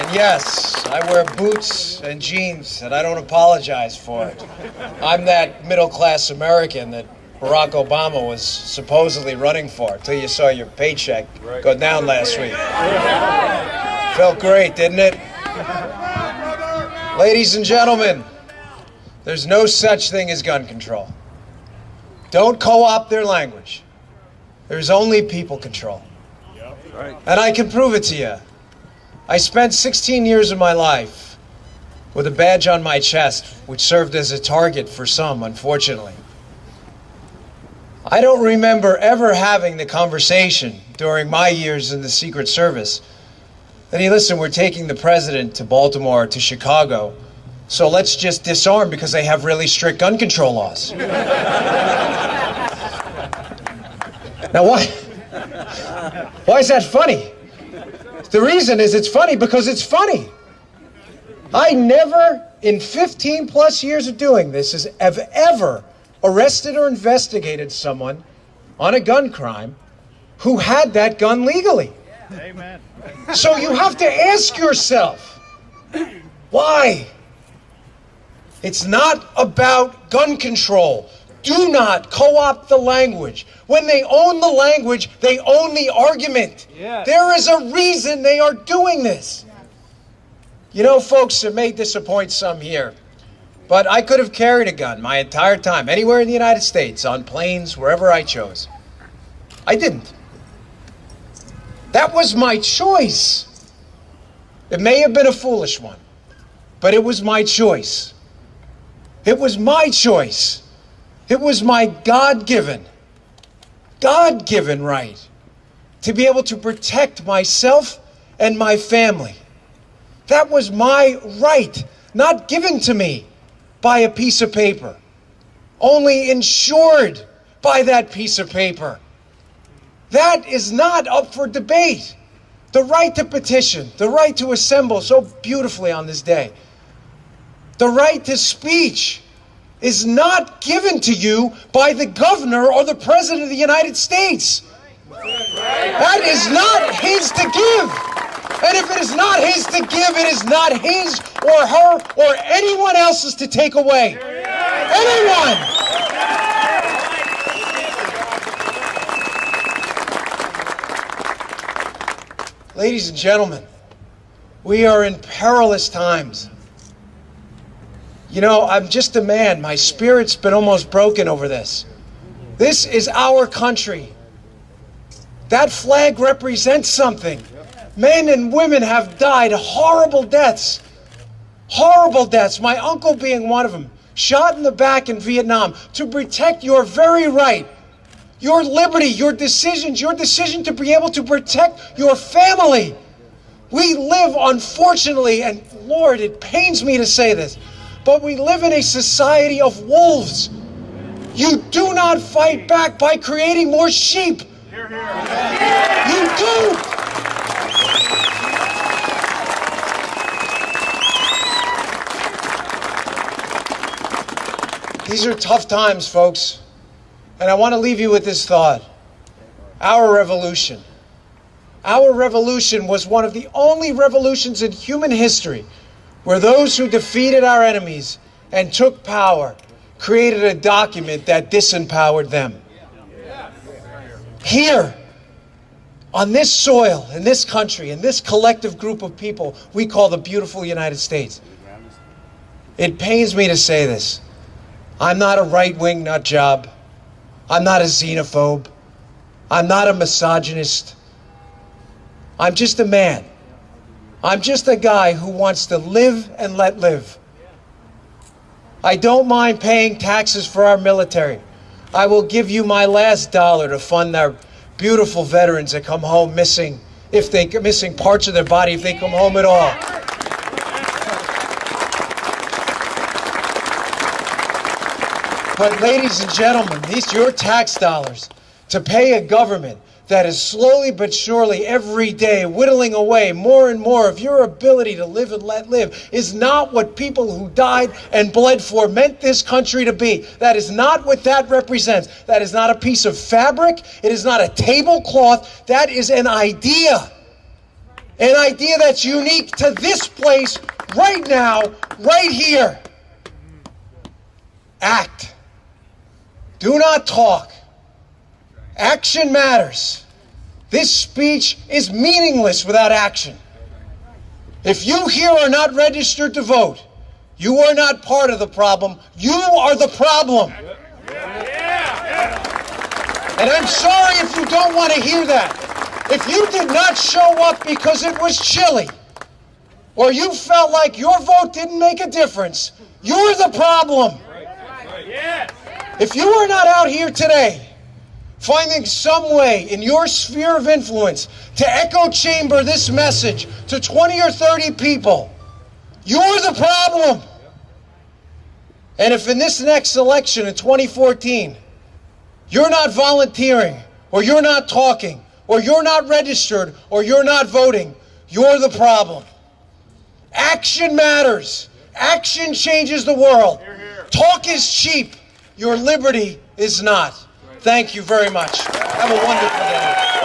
And yes, I wear boots and jeans, and I don't apologize for it. I'm that middle-class American that Barack Obama was supposedly running for till you saw your paycheck go down last week. Felt great, didn't it? Ladies and gentlemen, there's no such thing as gun control. Don't co-opt their language. There's only people control. And I can prove it to you. I spent 16 years of my life with a badge on my chest, which served as a target for some, unfortunately. I don't remember ever having the conversation during my years in the Secret Service that, hey, listen, we're taking the president to Baltimore, to Chicago, so let's just disarm because they have really strict gun control laws. Now, why is that funny? The reason is it's funny because it's funny. I never, in 15 plus years of doing this, have ever arrested or investigated someone on a gun crime who had that gun legally. Amen. So you have to ask yourself, why? It's not about gun control. Do not co-opt the language. When they own the language, they own the argument. Yeah. There is a reason they are doing this. You know, folks, it may disappoint some here, but I could have carried a gun my entire time, anywhere in the United States, on planes, wherever I chose. I didn't. That was my choice. It may have been a foolish one, but it was my choice. It was my choice. It was my God-given right to be able to protect myself and my family. That was my right, not given to me by a piece of paper, only insured by that piece of paper. That is not up for debate. The right to petition, the right to assemble so beautifully on this day, the right to speech is not given to you by the governor or the president of the United States. That is not his to give. And if it is not his to give, it is not his or her or anyone else's to take away. Anyone. Ladies and gentlemen, we are in perilous times. You know, I'm just a man. My spirit's been almost broken over this. This is our country. That flag represents something. Men and women have died horrible deaths. Horrible deaths. My uncle being one of them. Shot in the back in Vietnam to protect your very right. Your liberty, your decisions, your decision to be able to protect your family. We live, unfortunately, and Lord, it pains me to say this, but we live in a society of wolves. You do not fight back by creating more sheep. Hear, hear. You do. These are tough times, folks. And I want to leave you with this thought. Our revolution was one of the only revolutions in human history where those who defeated our enemies and took power created a document that disempowered them. Here, on this soil, in this country, in this collective group of people we call the beautiful United States, it pains me to say this. I'm not a right-wing nut job. I'm not a xenophobe. I'm not a misogynist. I'm just a man. I'm just a guy who wants to live and let live. I don't mind paying taxes for our military. I will give you my last dollar to fund our beautiful veterans that come home missing parts of their body if they come home at all. But ladies and gentlemen, these are your tax dollars to pay a government that is slowly but surely every day whittling away more and more of your ability to live and let live is not what people who died and bled for meant this country to be. That is not what that represents. That is not a piece of fabric. It is not a tablecloth. That is an idea. an idea that's unique to this place right now, right here. Act. Do not talk. Action matters. This speech is meaningless without action. If you here are not registered to vote, you are not part of the problem. You are the problem. And I'm sorry if you don't want to hear that. If you did not show up because it was chilly, or you felt like your vote didn't make a difference, you're the problem. If you are not out here today finding some way in your sphere of influence to echo chamber this message to 20 or 30 people, you're the problem. And if in this next election in 2014, you're not volunteering, or you're not talking, or you're not registered, or you're not voting, you're the problem. Action matters. Action changes the world. Talk is cheap. Your liberty is not. Thank you very much. Have a wonderful day.